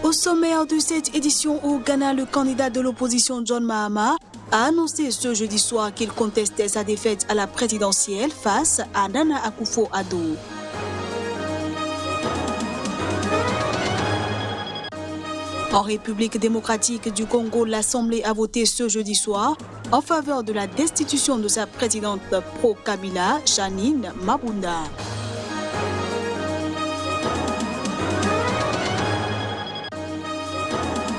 Au sommaire de cette édition au Ghana, le candidat de l'opposition John Mahama a annoncé ce jeudi soir qu'il contestait sa défaite à la présidentielle face à Nana Akufo-Addo. En République démocratique du Congo, l'Assemblée a voté ce jeudi soir en faveur de la destitution de sa présidente pro-Kabila, Janine Mabunda.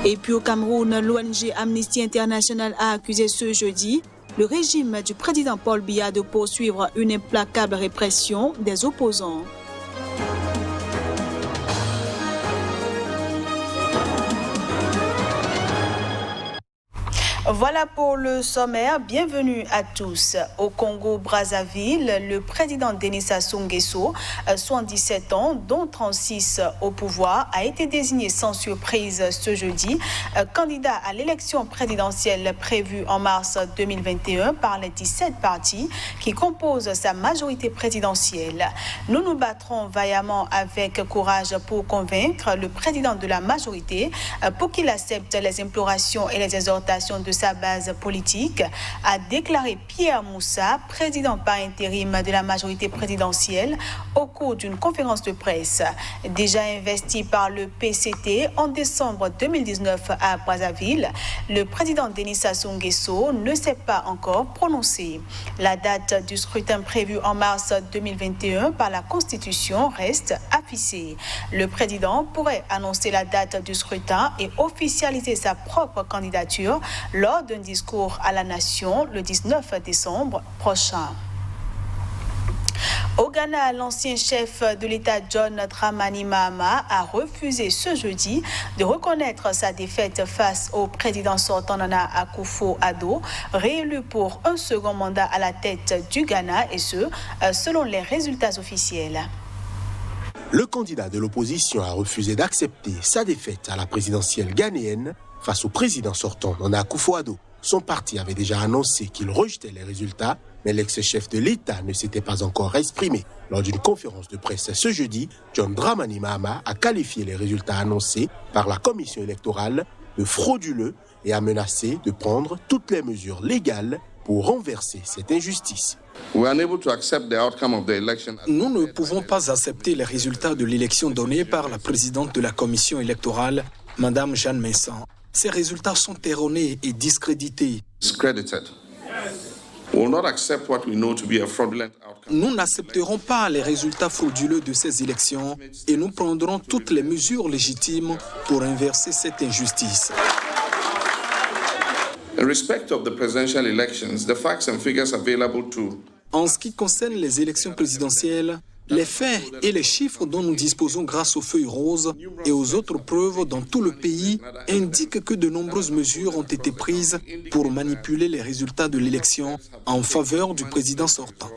Et puis au Cameroun, l'ONG Amnesty International a accusé ce jeudi le régime du président Paul Biya de poursuivre une implacable répression des opposants. Voilà pour le sommaire. Bienvenue à tous. Au Congo-Brazzaville, le président Denis Sassou Nguesso, 77 ans, dont 36 au pouvoir, a été désigné sans surprise ce jeudi candidat à l'élection présidentielle prévue en mars 2021 par les 17 partis qui composent sa majorité présidentielle. Nous nous battrons vaillamment avec courage pour convaincre le président de la majorité pour qu'il accepte les implorations et les exhortations de sa base politique, a déclaré Pierre Moussa, président par intérim de la majorité présidentielle, au cours d'une conférence de presse. Déjà investi par le PCT en décembre 2019 à Brazzaville, le président Denis Sassou Nguesso ne s'est pas encore prononcé. La date du scrutin prévu en mars 2021 par la Constitution reste affichée. Le président pourrait annoncer la date du scrutin et officialiser sa propre candidature lors d'un discours à la nation le 19 décembre prochain. Au Ghana, l'ancien chef de l'État John Dramani Mahama a refusé ce jeudi de reconnaître sa défaite face au président sortant Nana Akufo-Addo, réélu pour un second mandat à la tête du Ghana, et ce, selon les résultats officiels. Le candidat de l'opposition a refusé d'accepter sa défaite à la présidentielle ghanéenne face au président sortant Nana Akufo-Addo. Son parti avait déjà annoncé qu'il rejetait les résultats, mais l'ex-chef de l'État ne s'était pas encore exprimé. Lors d'une conférence de presse ce jeudi, John Dramani Mahama a qualifié les résultats annoncés par la commission électorale de frauduleux et a menacé de prendre toutes les mesures légales pour renverser cette injustice. Nous ne pouvons pas accepter les résultats de l'élection donnée par la présidente de la commission électorale, Madame Jeanne Messan. Ces résultats sont erronés et discrédités. Nous n'accepterons pas les résultats frauduleux de ces élections et nous prendrons toutes les mesures légitimes pour inverser cette injustice. En ce qui concerne les élections présidentielles, les faits et les chiffres dont nous disposons grâce aux feuilles roses et aux autres preuves dans tout le pays indiquent que de nombreuses mesures ont été prises pour manipuler les résultats de l'élection en faveur du président sortant.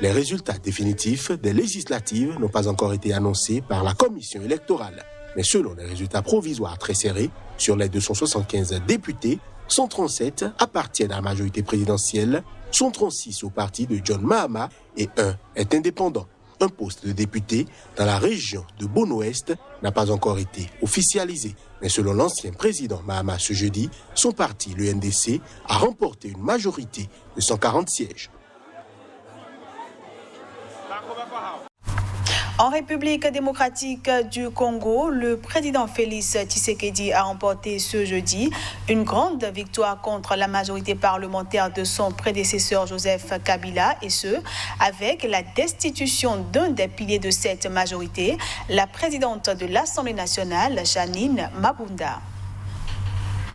Les résultats définitifs des législatives n'ont pas encore été annoncés par la commission électorale. Mais selon les résultats provisoires très serrés, sur les 275 députés, 137 appartiennent à la majorité présidentielle, 136 au parti de John Mahama et 1 est indépendant. Un poste de député dans la région de Bono-Est n'a pas encore été officialisé. Mais selon l'ancien président Mahama ce jeudi, son parti, le NDC, a remporté une majorité de 140 sièges. En République démocratique du Congo, le président Félix Tshisekedi a remporté ce jeudi une grande victoire contre la majorité parlementaire de son prédécesseur Joseph Kabila, et ce, avec la destitution d'un des piliers de cette majorité, la présidente de l'Assemblée nationale, Janine Mabunda.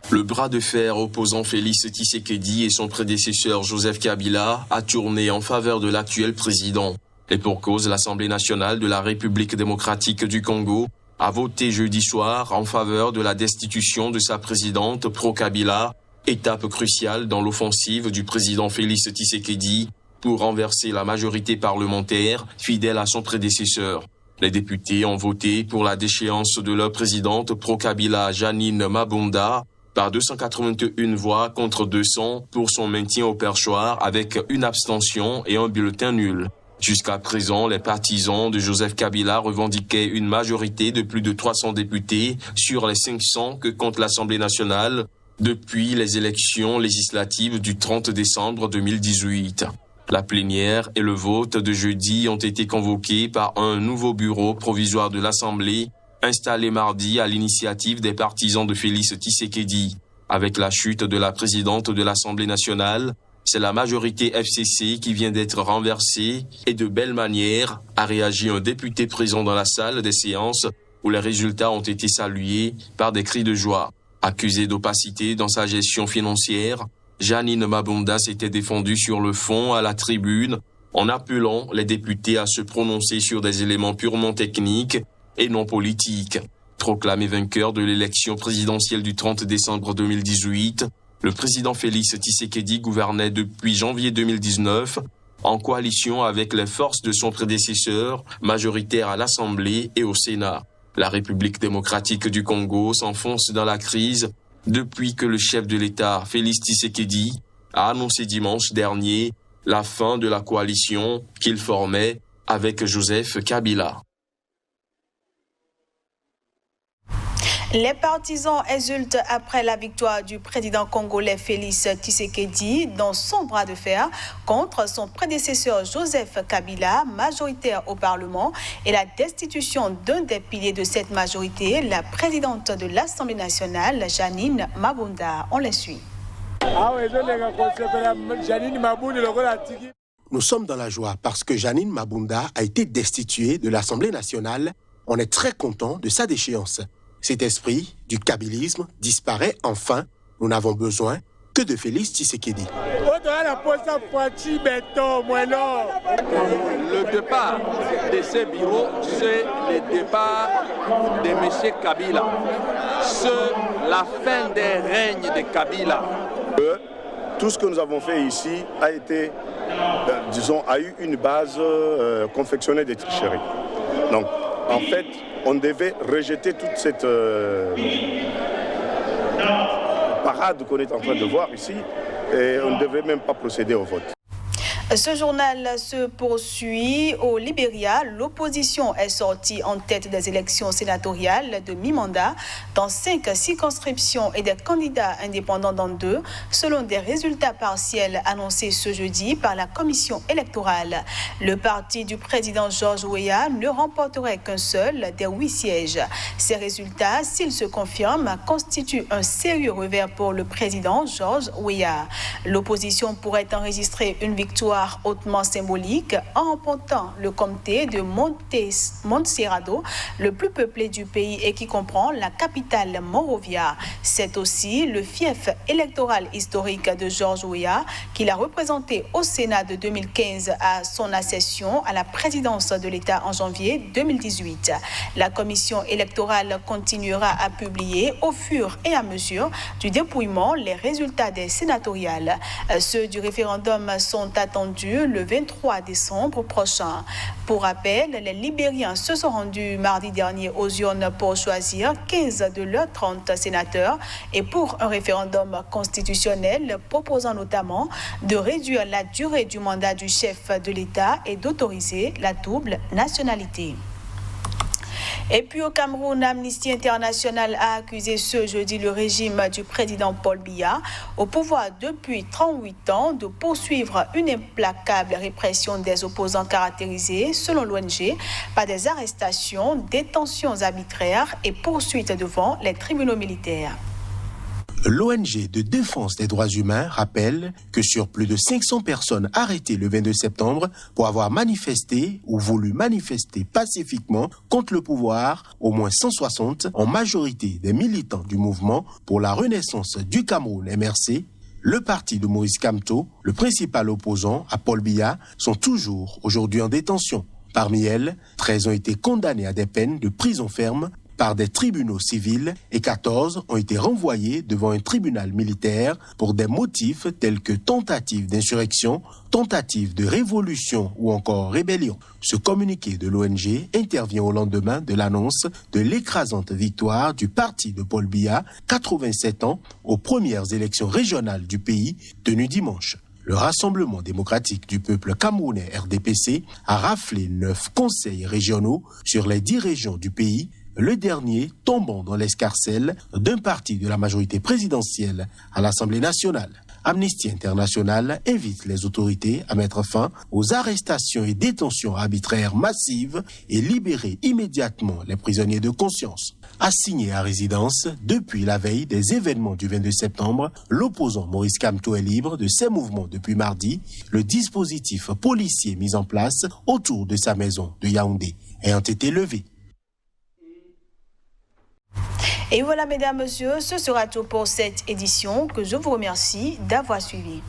Le bras de fer opposant Félix Tshisekedi et son prédécesseur Joseph Kabila a tourné en faveur de l'actuel président. Et pour cause, l'Assemblée nationale de la République démocratique du Congo a voté jeudi soir en faveur de la destitution de sa présidente pro-Kabila, étape cruciale dans l'offensive du président Félix Tshisekedi pour renverser la majorité parlementaire fidèle à son prédécesseur. Les députés ont voté pour la déchéance de leur présidente pro-Kabila, Janine Mabunda, par 281 voix contre 200 pour son maintien au perchoir avec une abstention et un bulletin nul. Jusqu'à présent, les partisans de Joseph Kabila revendiquaient une majorité de plus de 300 députés sur les 500 que compte l'Assemblée nationale depuis les élections législatives du 30 décembre 2018. La plénière et le vote de jeudi ont été convoqués par un nouveau bureau provisoire de l'Assemblée installé mardi à l'initiative des partisans de Félix Tshisekedi. Avec la chute de la présidente de l'Assemblée nationale, c'est la majorité FCC qui vient d'être renversée et de belle manière, a réagi un député présent dans la salle des séances où les résultats ont été salués par des cris de joie. Accusée d'opacité dans sa gestion financière, Janine Mabunda s'était défendue sur le fond à la tribune en appelant les députés à se prononcer sur des éléments purement techniques et non politiques. Proclamé vainqueur de l'élection présidentielle du 30 décembre 2018, le président Félix Tshisekedi gouvernait depuis janvier 2019 en coalition avec les forces de son prédécesseur, majoritaire à l'Assemblée et au Sénat. La République démocratique du Congo s'enfonce dans la crise depuis que le chef de l'État, Félix Tshisekedi, a annoncé dimanche dernier la fin de la coalition qu'il formait avec Joseph Kabila. Les partisans exultent après la victoire du président congolais Félix Tshisekedi dans son bras de fer contre son prédécesseur Joseph Kabila, majoritaire au Parlement, et la destitution d'un des piliers de cette majorité, la présidente de l'Assemblée nationale, Janine Mabunda. On les suit. Nous sommes dans la joie parce que Janine Mabunda a été destituée de l'Assemblée nationale. On est très content de sa déchéance. Cet esprit du kabylisme disparaît enfin. Nous n'avons besoin que de Félix Tshisekedi. Le départ de ces bureaux, c'est le départ de M. Kabila. C'est la fin des règnes de Kabila. Tout ce que nous avons fait ici a été, a eu une base confectionnée de tricherie. Donc, en fait, on devait rejeter toute cette parade qu'on est en train de voir ici et on ne devait même pas procéder au vote. Ce journal se poursuit au Libéria. L'opposition est sortie en tête des élections sénatoriales de mi-mandat dans 5 circonscriptions et des candidats indépendants dans 2, selon des résultats partiels annoncés ce jeudi par la commission électorale. Le parti du président Georges Weah ne remporterait qu'un seul des 8 sièges. Ces résultats, s'ils se confirment, constituent un sérieux revers pour le président Georges Weah. L'opposition pourrait enregistrer une victoire hautement symbolique en remportant le comté de Montserrado, le plus peuplé du pays et qui comprend la capitale Monrovia. C'est aussi le fief électoral historique de Georges Weah qu'il a représenté au Sénat de 2015 à son accession à la présidence de l'État en janvier 2018. La commission électorale continuera à publier au fur et à mesure du dépouillement les résultats des sénatoriales. Ceux du référendum sont attendus le 23 décembre prochain. Pour rappel, les Libériens se sont rendus mardi dernier aux urnes pour choisir 15 de leurs 30 sénateurs et pour un référendum constitutionnel proposant notamment de réduire la durée du mandat du chef de l'État et d'autoriser la double nationalité. Et puis au Cameroun, Amnesty International a accusé ce jeudi le régime du président Paul Biya, au pouvoir depuis 38 ans, de poursuivre une implacable répression des opposants caractérisée, selon l'ONG, par des arrestations, détentions arbitraires et poursuites devant les tribunaux militaires. L'ONG de défense des droits humains rappelle que sur plus de 500 personnes arrêtées le 22 septembre pour avoir manifesté ou voulu manifester pacifiquement contre le pouvoir, au moins 160, en majorité des militants du mouvement pour la renaissance du Cameroun MRC, le parti de Moïse Kamto, le principal opposant à Paul Biya, sont toujours aujourd'hui en détention. Parmi elles, 13 ont été condamnés à des peines de prison ferme par des tribunaux civils et 14 ont été renvoyés devant un tribunal militaire pour des motifs tels que tentative d'insurrection, tentative de révolution ou encore rébellion. Ce communiqué de l'ONG intervient au lendemain de l'annonce de l'écrasante victoire du parti de Paul Biya, 87 ans, aux premières élections régionales du pays tenues dimanche. Le Rassemblement démocratique du peuple camerounais RDPC a raflé 9 conseils régionaux sur les 10 régions du pays, le dernier tombant dans l'escarcelle d'un parti de la majorité présidentielle à l'Assemblée nationale. Amnesty International invite les autorités à mettre fin aux arrestations et détentions arbitraires massives et libérer immédiatement les prisonniers de conscience. Assigné à résidence depuis la veille des événements du 22 septembre, l'opposant Maurice Kamto est libre de ses mouvements depuis mardi, le dispositif policier mis en place autour de sa maison de Yaoundé ayant été levé. Et voilà, mesdames, messieurs, ce sera tout pour cette édition que je vous remercie d'avoir suivi.